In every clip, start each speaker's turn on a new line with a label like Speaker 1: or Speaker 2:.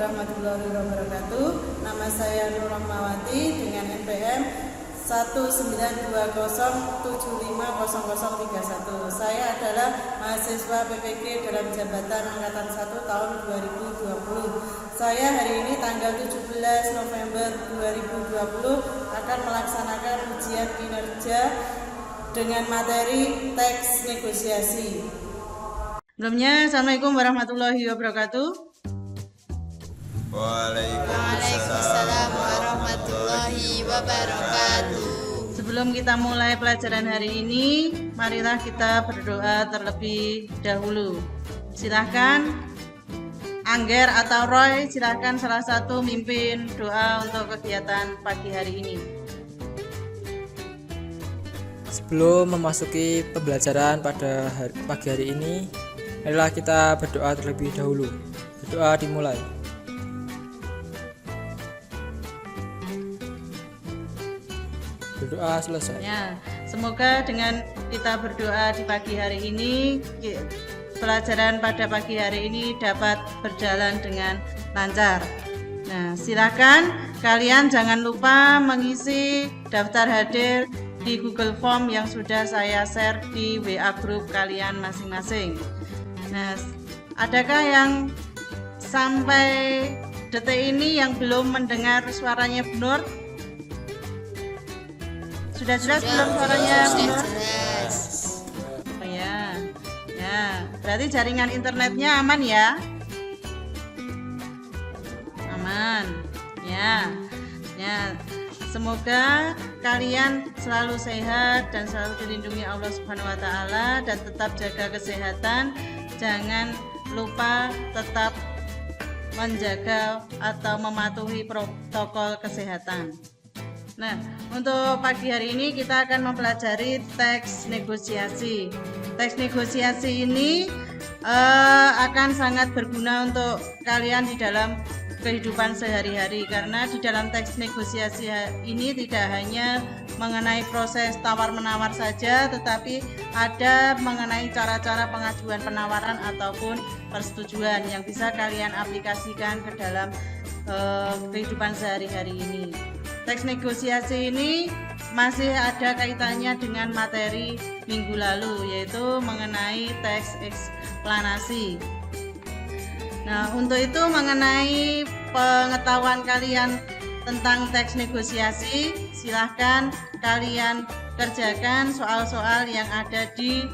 Speaker 1: warahmatullahi wabarakatuh. Nama saya Nur Rahmawati dengan NPM 19207500031. Saya adalah mahasiswa PPG dalam jabatan Angkatan 1 tahun 2020. Saya hari ini tanggal 17 November 2020 akan melaksanakan ujian kinerja dengan materi teks negosiasi. Sebelumnya, Assalamualaikum warahmatullahi wabarakatuh.
Speaker 2: Waalaikumsalam warahmatullahi wabarakatuh.
Speaker 1: Sebelum kita mulai pelajaran hari ini, marilah kita berdoa terlebih dahulu. Silahkan Angger atau Roy, silahkan salah satu mimpin doa untuk kegiatan pagi hari ini.
Speaker 3: Sebelum memasuki pembelajaran pada pagi hari ini, marilah kita berdoa terlebih dahulu. Berdoa dimulai. Berdoa selesai.
Speaker 1: Ya, semoga dengan kita berdoa di pagi hari ini, pelajaran pada pagi hari ini dapat berjalan dengan lancar. Nah, silakan kalian jangan lupa mengisi daftar hadir di Google Form yang sudah saya share di WA group kalian masing-masing. Nah, adakah yang sampai detik ini yang belum mendengar suaranya Bu Nur? Sudah jelas belum suaranya Bu Nur? Oh ya. Ya, berarti jaringan internetnya aman ya? Aman. Ya. Ya. Semoga kalian selalu sehat dan selalu dilindungi Allah Subhanahu wa taala dan tetap jaga kesehatan. Jangan lupa tetap menjaga atau mematuhi protokol kesehatan. Nah, untuk pagi hari ini kita akan mempelajari teks negosiasi. Teks negosiasi ini akan sangat berguna untuk kalian di dalam kehidupan sehari-hari, karena di dalam teks negosiasi ini tidak hanya mengenai proses tawar-menawar saja, tetapi ada mengenai cara-cara pengajuan penawaran ataupun persetujuan yang bisa kalian aplikasikan ke dalam kehidupan sehari-hari ini. Teks negosiasi ini masih ada kaitannya dengan materi minggu lalu, yaitu mengenai teks eksplanasi. Nah, untuk itu mengenai pengetahuan kalian tentang teks negosiasi, silahkan kalian kerjakan soal-soal yang ada di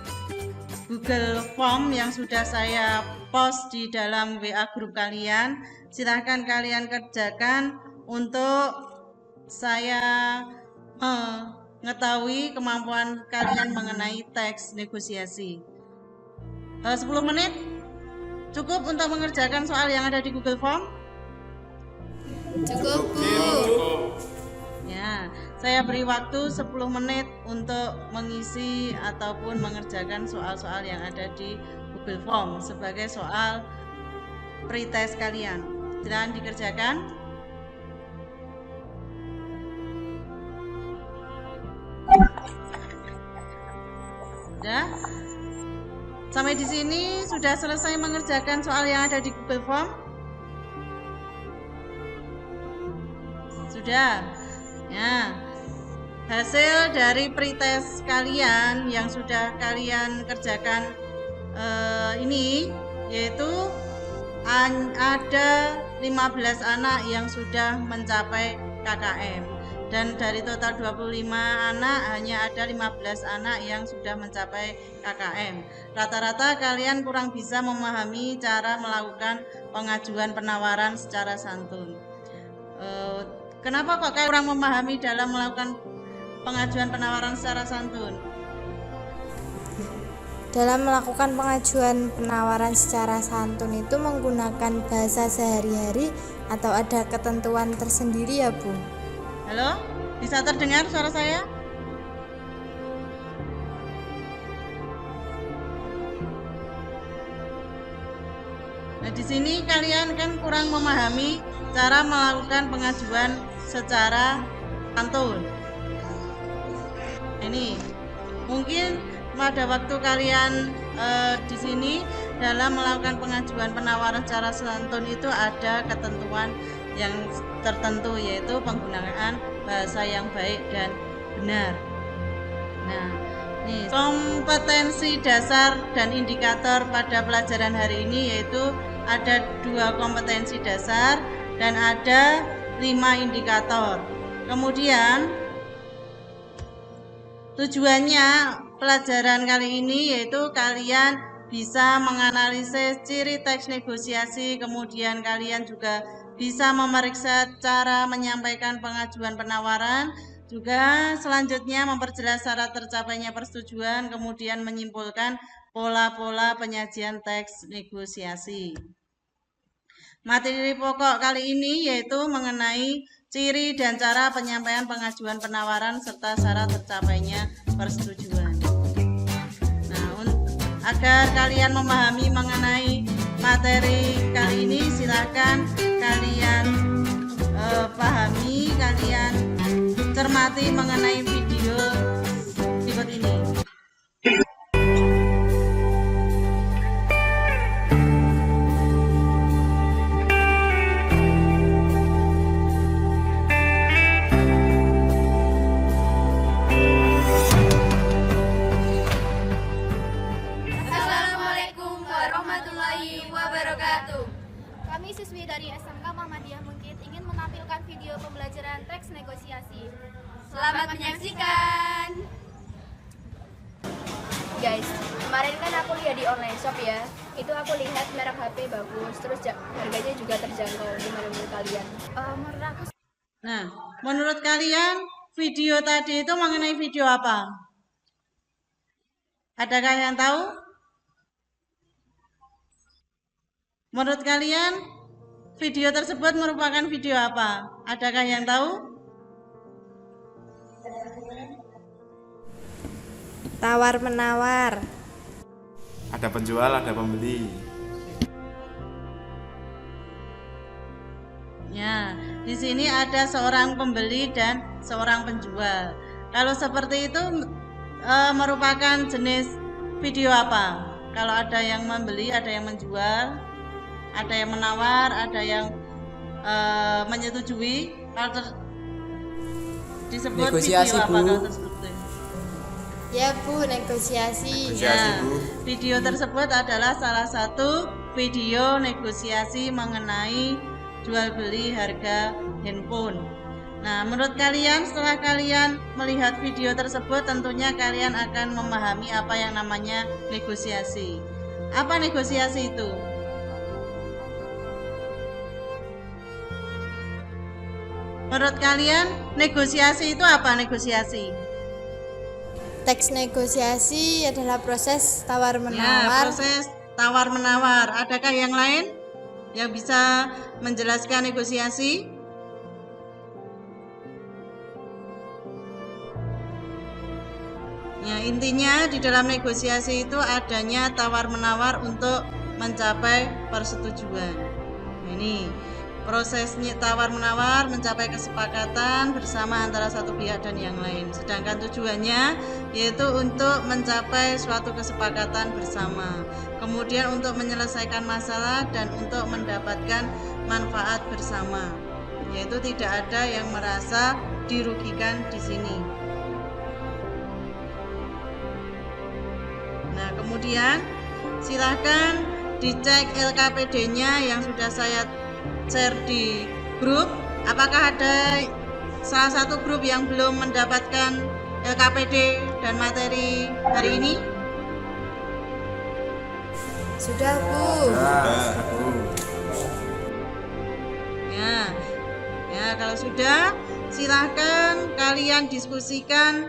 Speaker 1: Google Form yang sudah saya post di dalam WA grup kalian. Silahkan kalian kerjakan untuk saya mengetahui kemampuan kalian mengenai teks negosiasi. 10 menit cukup untuk mengerjakan soal yang ada di Google Form?
Speaker 2: Cukup, Bu.
Speaker 1: Ya, saya beri waktu 10 menit untuk mengisi ataupun mengerjakan soal-soal yang ada di Google Form sebagai soal pretest kalian. Silakan dikerjakan. Sudah? Sampai di sini sudah selesai mengerjakan soal yang ada di Google Form? Sudah. Ya. Hasil dari pretest kalian yang sudah kalian kerjakan ini yaitu ada 15 anak yang sudah mencapai KKM. Dan dari total 25 anak hanya ada 15 anak yang sudah mencapai KKM. Rata-rata kalian kurang bisa memahami cara melakukan pengajuan penawaran secara santun. Kenapa kok kalian kurang memahami dalam melakukan pengajuan penawaran secara santun?
Speaker 4: Dalam melakukan pengajuan penawaran secara santun itu menggunakan bahasa sehari-hari atau ada ketentuan tersendiri ya, Bu?
Speaker 1: Halo, bisa terdengar suara saya? Nah, di sini kalian kan kurang memahami cara melakukan pengajuan secara santun. Ini mungkin pada waktu kalian di sini dalam melakukan pengajuan penawaran secara santun itu ada ketentuan yang tertentu, yaitu penggunaan bahasa yang baik dan benar. Nah, nih kompetensi dasar dan indikator pada pelajaran hari ini yaitu ada 2 kompetensi dasar dan ada 5 indikator. Kemudian tujuannya pelajaran kali ini yaitu kalian bisa menganalisis ciri teks negosiasi, kemudian kalian juga bisa memeriksa cara menyampaikan pengajuan penawaran, juga selanjutnya memperjelas syarat tercapainya persetujuan, kemudian menyimpulkan pola-pola penyajian teks negosiasi. Materi pokok kali ini yaitu mengenai ciri dan cara penyampaian pengajuan penawaran serta syarat tercapainya persetujuan. Nah, agar kalian memahami mengenai materi kali ini, silakan kalian pahami, kalian cermati mengenai video berikut ini.
Speaker 2: Assalamualaikum warahmatullahi wabarakatuh.
Speaker 5: Kami siswi dari SMK Muhammadiyah Mungkit ingin menampilkan video pembelajaran teks negosiasi.
Speaker 2: Selamat menyaksikan.
Speaker 5: Guys, kemarin kan aku lihat di online shop ya. Itu aku lihat merek HP bagus, terus harganya juga terjangkau. Gimana menurut kalian? Menurut aku
Speaker 1: Nah, menurut kalian video tadi itu mengenai video apa? Adakah yang tahu? Menurut kalian video tersebut merupakan video apa? Adakah yang tahu?
Speaker 4: Tawar-menawar.
Speaker 6: Ada penjual, ada pembeli.
Speaker 1: Ya, di sini ada seorang pembeli dan seorang penjual. Kalau seperti itu merupakan jenis video apa? Kalau ada yang membeli, ada yang menjual, ada yang menawar, ada yang menyetujui. Kalau disebut
Speaker 3: Negosiasi,
Speaker 1: video apa
Speaker 3: Bu.
Speaker 1: kalau tersebut?
Speaker 4: Ya Bu, negosiasi.
Speaker 1: Ya,
Speaker 6: Bu.
Speaker 1: video tersebut adalah salah satu video negosiasi mengenai jual beli harga handphone. Nah, menurut kalian setelah kalian melihat video tersebut tentunya kalian akan memahami apa yang namanya negosiasi. Apa negosiasi itu? Menurut kalian negosiasi itu apa negosiasi?
Speaker 4: Teks negosiasi adalah proses
Speaker 1: Ya,
Speaker 4: tawar-menawar.
Speaker 1: proses tawar-menawar. Adakah yang lain yang bisa menjelaskan negosiasi? Ya, intinya di dalam negosiasi itu adanya tawar-menawar untuk mencapai persetujuan. Nah, ini prosesnya tawar-menawar mencapai kesepakatan bersama antara satu pihak dan yang lain. Sedangkan tujuannya yaitu untuk mencapai suatu kesepakatan bersama. Kemudian untuk menyelesaikan masalah dan untuk mendapatkan manfaat bersama. Yaitu tidak ada yang merasa dirugikan di sini. Nah, kemudian silahkan dicek LKPD-nya yang sudah saya share di grup. Apakah ada salah satu grup yang belum mendapatkan LKPD dan materi hari ini?
Speaker 4: Sudah Bu.
Speaker 6: Bu.
Speaker 1: Ya, kalau sudah silahkan kalian diskusikan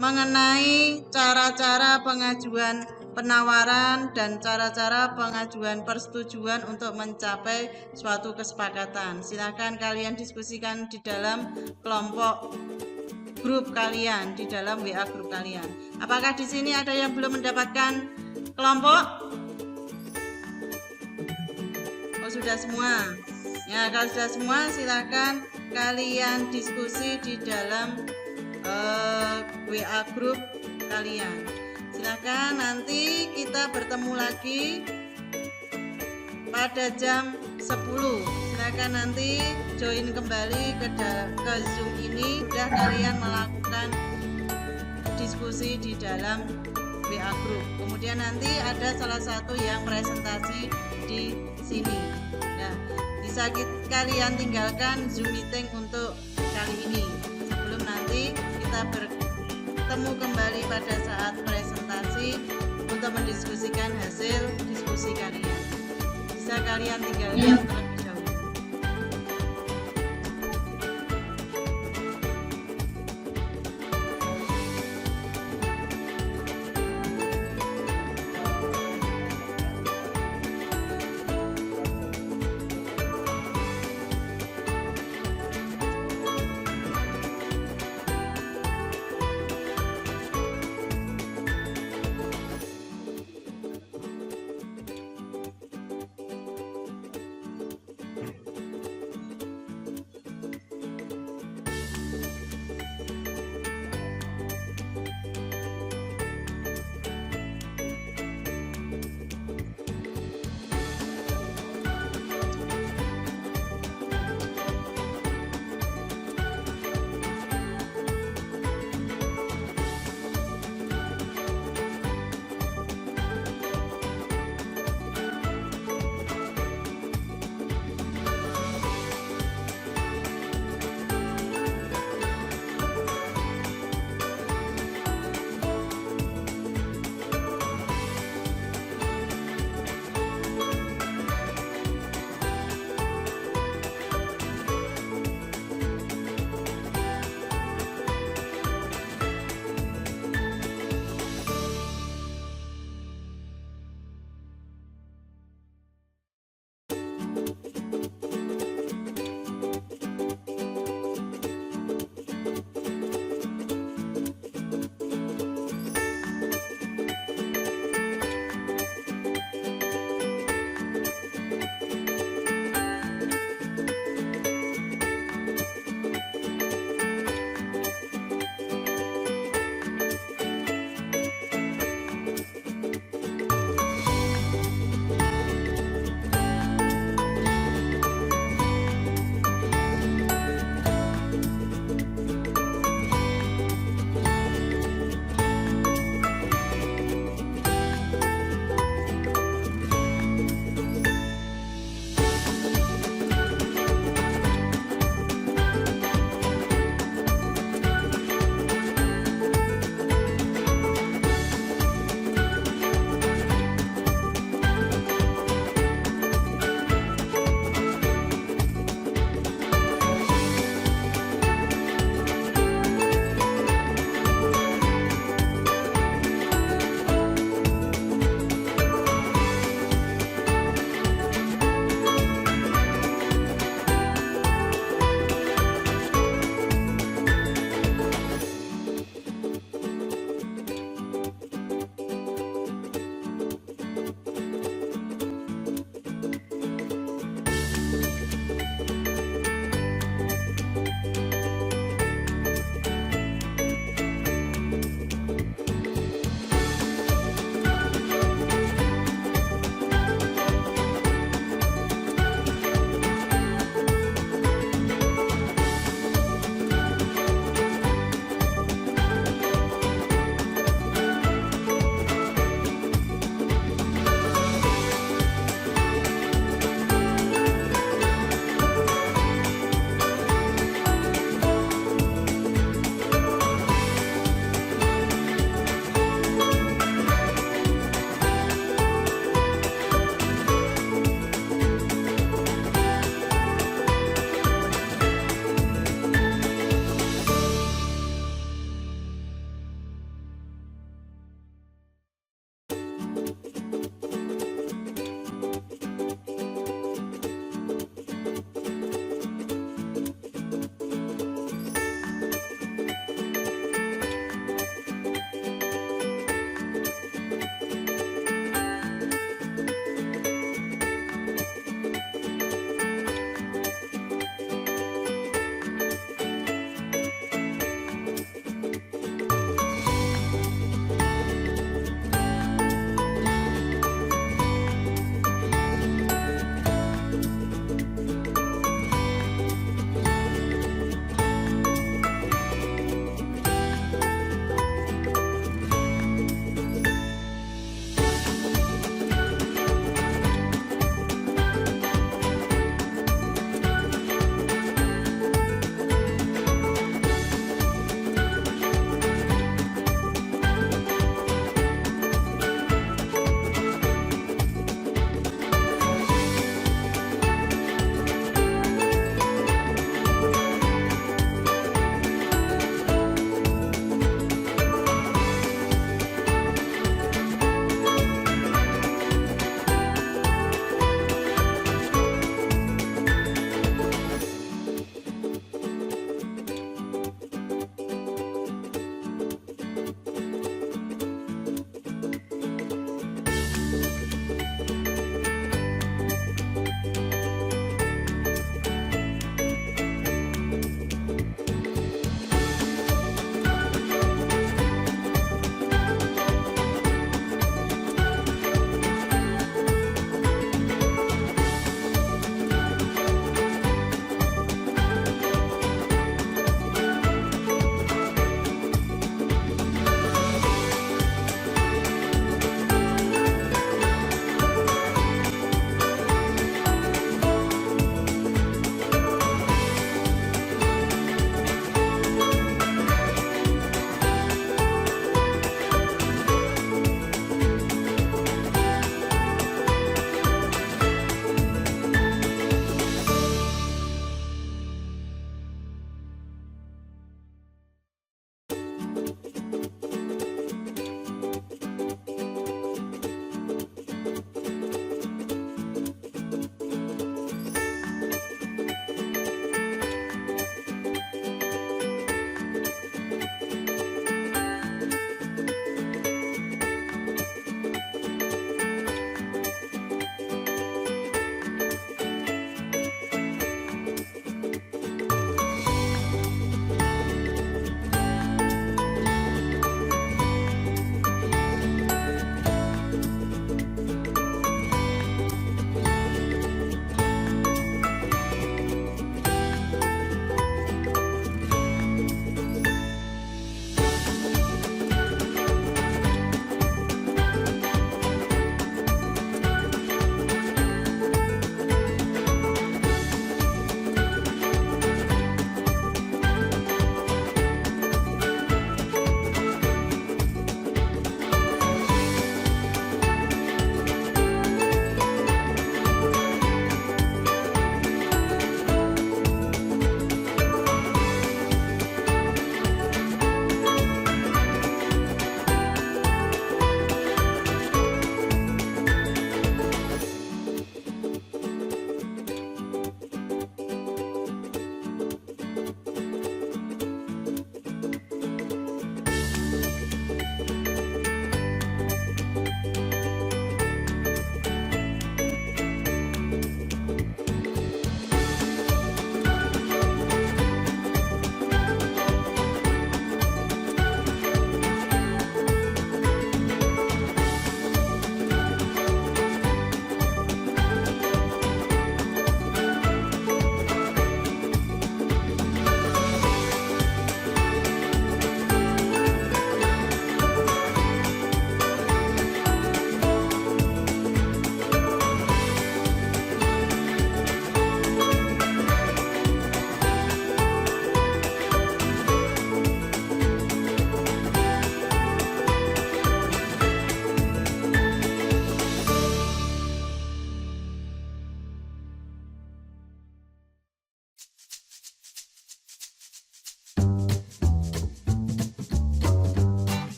Speaker 1: mengenai cara-cara pengajuan penawaran dan cara-cara pengajuan persetujuan untuk mencapai suatu kesepakatan. Silakan kalian diskusikan di dalam kelompok grup kalian, di dalam WA grup kalian. Apakah di sini ada yang belum mendapatkan kelompok? Oh, sudah semua. Ya, kalau sudah semua silakan kalian diskusi di dalam WA grup kalian. Silakan nanti kita bertemu lagi pada jam 10. Silakan nanti join kembali ke Zoom ini. Sudah kalian melakukan diskusi di dalam WA group. Kemudian nanti ada salah satu yang presentasi di sini. Nah, bisa kalian tinggalkan Zoom meeting untuk kali ini. Sebelum nanti kita bertemu kembali pada saat presentasi untuk mendiskusikan hasil diskusi kalian. Bisa kalian tinggalkan terlebih dahulu.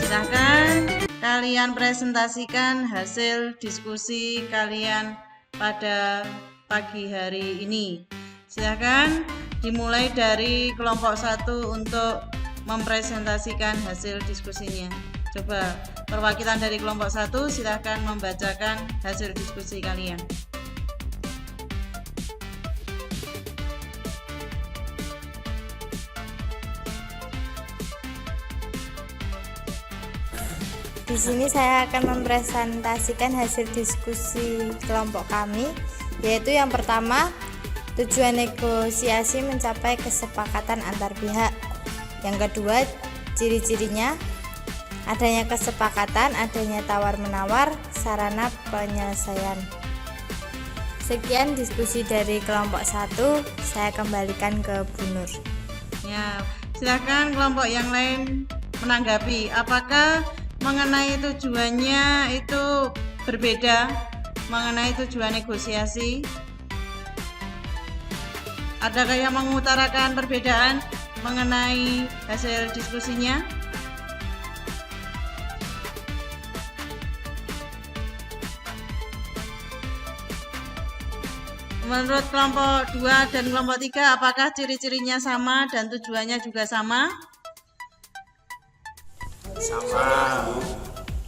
Speaker 1: Silahkan kalian presentasikan hasil diskusi kalian pada pagi hari ini. Silahkan dimulai dari kelompok 1 untuk mempresentasikan hasil diskusinya. Coba perwakilan dari kelompok 1 silahkan membacakan hasil diskusi kalian.
Speaker 4: Di sini saya akan mempresentasikan hasil diskusi kelompok kami, yaitu yang pertama, tujuan negosiasi mencapai kesepakatan antar pihak. Yang kedua, ciri-cirinya, adanya kesepakatan, adanya tawar-menawar, sarana penyelesaian. Sekian diskusi dari kelompok 1, saya kembalikan ke Bu Nur.
Speaker 1: Ya, silakan kelompok yang lain menanggapi. Apakah mengenai tujuannya itu berbeda mengenai tujuan negosiasi? Adakah yang mengutarakan perbedaan mengenai hasil diskusinya? Menurut kelompok 2 dan kelompok 3, apakah ciri-cirinya sama dan tujuannya juga sama?
Speaker 6: Sama.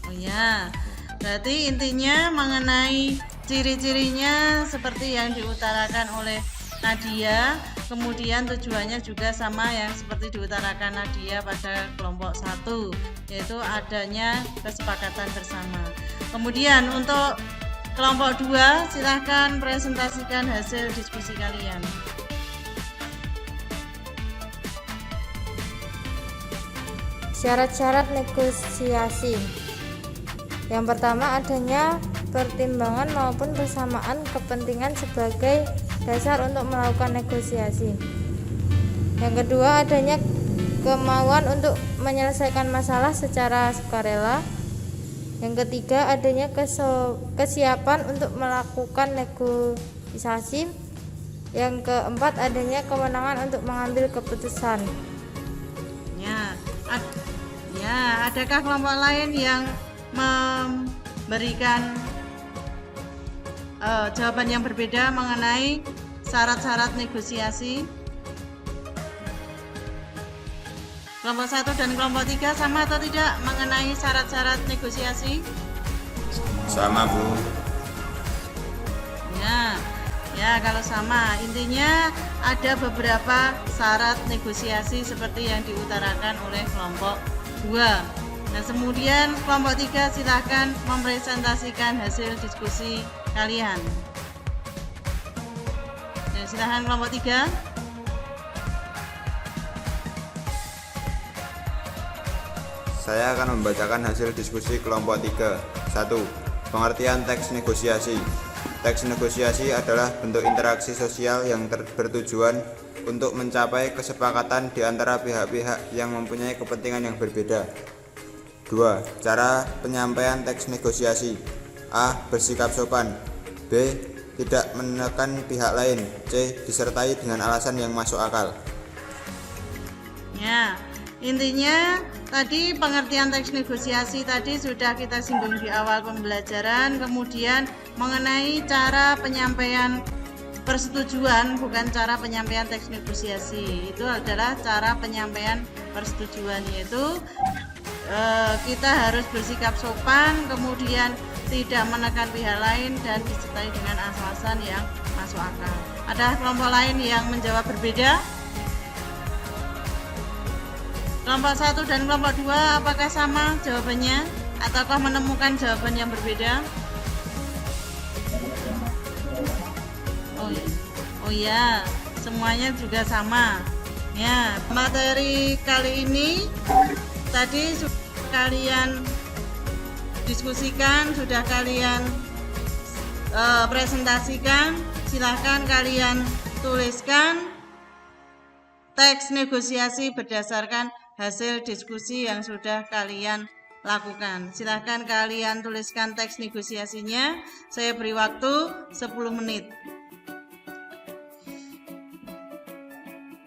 Speaker 1: Oh ya, berarti intinya mengenai ciri-cirinya seperti yang diutarakan oleh Nadia, kemudian tujuannya juga sama yang seperti diutarakan Nadia pada kelompok 1, yaitu adanya kesepakatan bersama. Kemudian untuk kelompok 2, silahkan presentasikan hasil diskusi kalian.
Speaker 4: Syarat-syarat negosiasi. Yang pertama, adanya pertimbangan maupun persamaan kepentingan sebagai dasar untuk melakukan negosiasi. Yang kedua, adanya kemauan untuk menyelesaikan masalah secara sukarela. Yang ketiga, adanya kesiapan untuk melakukan negosiasi. Yang keempat, adanya kewenangan untuk mengambil keputusan.
Speaker 1: Adakah kelompok lain yang memberikan jawaban yang berbeda mengenai syarat-syarat negosiasi? Kelompok 1 dan kelompok 3 sama atau tidak mengenai syarat-syarat negosiasi?
Speaker 6: Sama, Bu.
Speaker 1: Ya, kalau sama, intinya ada beberapa syarat negosiasi seperti yang diutarakan oleh kelompok 2. Nah, kemudian kelompok 3 silahkan mempresentasikan hasil diskusi kalian. Nah, silahkan kelompok 3.
Speaker 7: Saya akan membacakan hasil diskusi kelompok 3. 1. Pengertian teks negosiasi. Teks negosiasi adalah bentuk interaksi sosial yang bertujuan untuk mencapai kesepakatan di antara pihak-pihak yang mempunyai kepentingan yang berbeda. 2. Cara penyampaian teks negosiasi. A. Bersikap sopan. B. Tidak menekan pihak lain. C. Disertai dengan alasan yang masuk akal.
Speaker 1: Ya, intinya tadi pengertian teks negosiasi tadi sudah kita singgung di awal pembelajaran. Kemudian mengenai cara penyampaian persetujuan, bukan cara penyampaian teks negosiasi, itu adalah cara penyampaian persetujuan, yaitu kita harus bersikap sopan, kemudian tidak menekan pihak lain dan disertai dengan alasan yang masuk akal. Ada kelompok lain yang menjawab berbeda? Kelompok 1 dan kelompok 2 apakah sama jawabannya ataukah menemukan jawaban yang berbeda? Oh ya, semuanya juga sama. Ya, materi kali ini tadi sudah kalian diskusikan, sudah kalian presentasikan. Silahkan kalian tuliskan teks negosiasi berdasarkan hasil diskusi yang sudah kalian lakukan. Silahkan kalian tuliskan teks negosiasinya. Saya beri waktu 10 menit.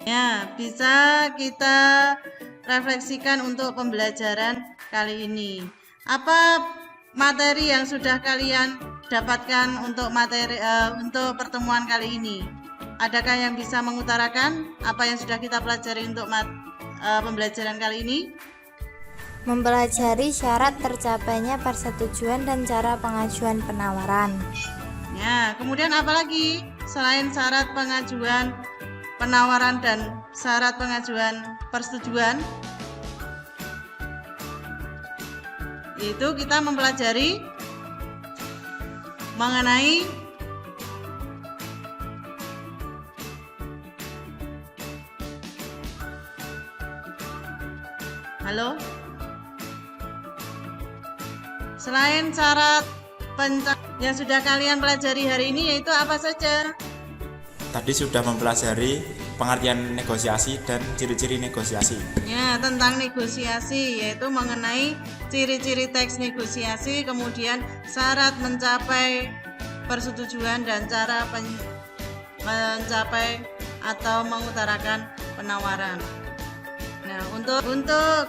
Speaker 1: Ya, bisa kita refleksikan untuk pembelajaran kali ini. Apa materi yang sudah kalian dapatkan untuk untuk pertemuan kali ini? Adakah yang bisa mengutarakan apa yang sudah kita pelajari untuk pembelajaran kali ini?
Speaker 4: Mempelajari syarat tercapainya persetujuan dan cara pengajuan penawaran.
Speaker 1: Ya, kemudian apa lagi selain syarat pengajuan penawaran dan syarat pengajuan persetujuan? Yaitu kita mempelajari mengenai halo. Selain syarat yang sudah kalian pelajari hari ini yaitu apa saja?
Speaker 6: Tadi sudah mempelajari pengertian negosiasi dan ciri-ciri negosiasi.
Speaker 1: Ya, tentang negosiasi yaitu mengenai ciri-ciri teks negosiasi, kemudian syarat mencapai persetujuan dan cara mencapai atau mengutarakan penawaran. Nah, untuk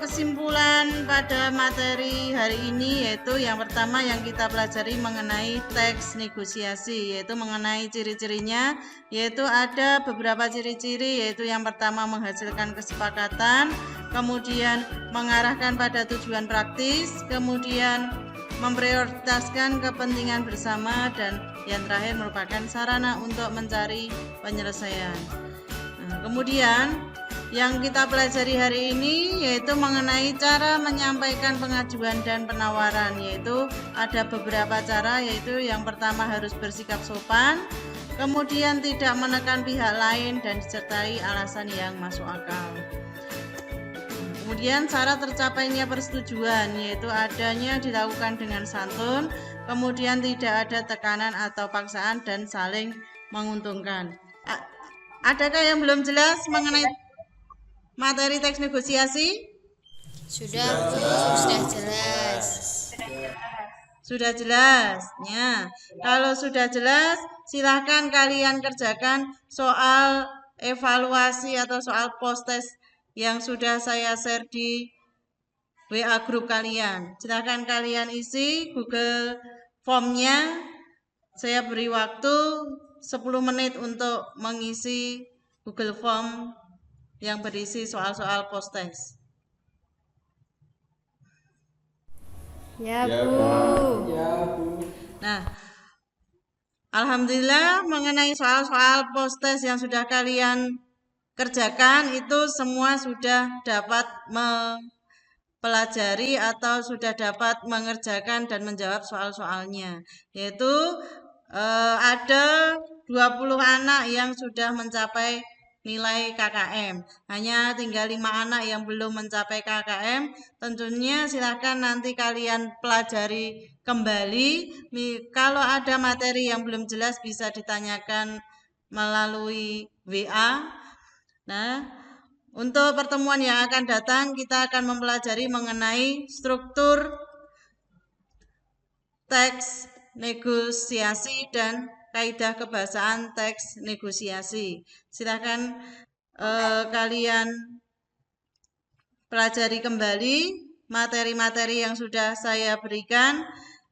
Speaker 1: kesimpulan pada materi hari ini yaitu yang pertama yang kita pelajari mengenai teks negosiasi, yaitu mengenai ciri-cirinya, yaitu ada beberapa ciri-ciri, yaitu yang pertama menghasilkan kesepakatan, kemudian mengarahkan pada tujuan praktis, kemudian memprioritaskan kepentingan bersama, dan yang terakhir merupakan sarana untuk mencari penyelesaian. Nah, kemudian yang kita pelajari hari ini yaitu mengenai cara menyampaikan pengajuan dan penawaran, yaitu ada beberapa cara, yaitu yang pertama harus bersikap sopan, kemudian tidak menekan pihak lain dan disertai alasan yang masuk akal. Kemudian cara tercapainya persetujuan yaitu adanya dilakukan dengan santun, kemudian tidak ada tekanan atau paksaan dan saling menguntungkan. Adakah yang belum jelas mengenai materi teks negosiasi?
Speaker 2: Sudah jelas.
Speaker 1: Sudah jelas. Ya. Kalau sudah jelas, silahkan kalian kerjakan soal evaluasi atau soal post-test yang sudah saya share di WA grup kalian. Silahkan kalian isi Google Form-nya. Saya beri waktu 10 menit untuk mengisi Google Form yang berisi soal-soal post-test.
Speaker 4: Ya, Bu.
Speaker 1: Nah, alhamdulillah mengenai soal-soal post-test yang sudah kalian kerjakan itu semua sudah dapat mempelajari atau sudah dapat mengerjakan dan menjawab soal-soalnya. Yaitu ada 20 anak yang sudah mencapai nilai KKM. Hanya tinggal 5 anak yang belum mencapai KKM. Tentunya silahkan nanti kalian pelajari kembali. Kalau ada materi yang belum jelas bisa ditanyakan melalui WA. Nah, untuk pertemuan yang akan datang kita akan mempelajari mengenai struktur teks negosiasi dan kaidah kebahasaan teks negosiasi. Silakan kalian pelajari kembali materi-materi yang sudah saya berikan.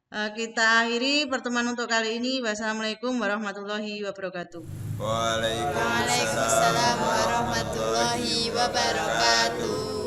Speaker 1: Kita akhiri pertemuan untuk kali ini. Wassalamualaikum warahmatullahi wabarakatuh.
Speaker 7: Waalaikumsalam
Speaker 2: Waalaikumsalam warahmatullahi wabarakatuh.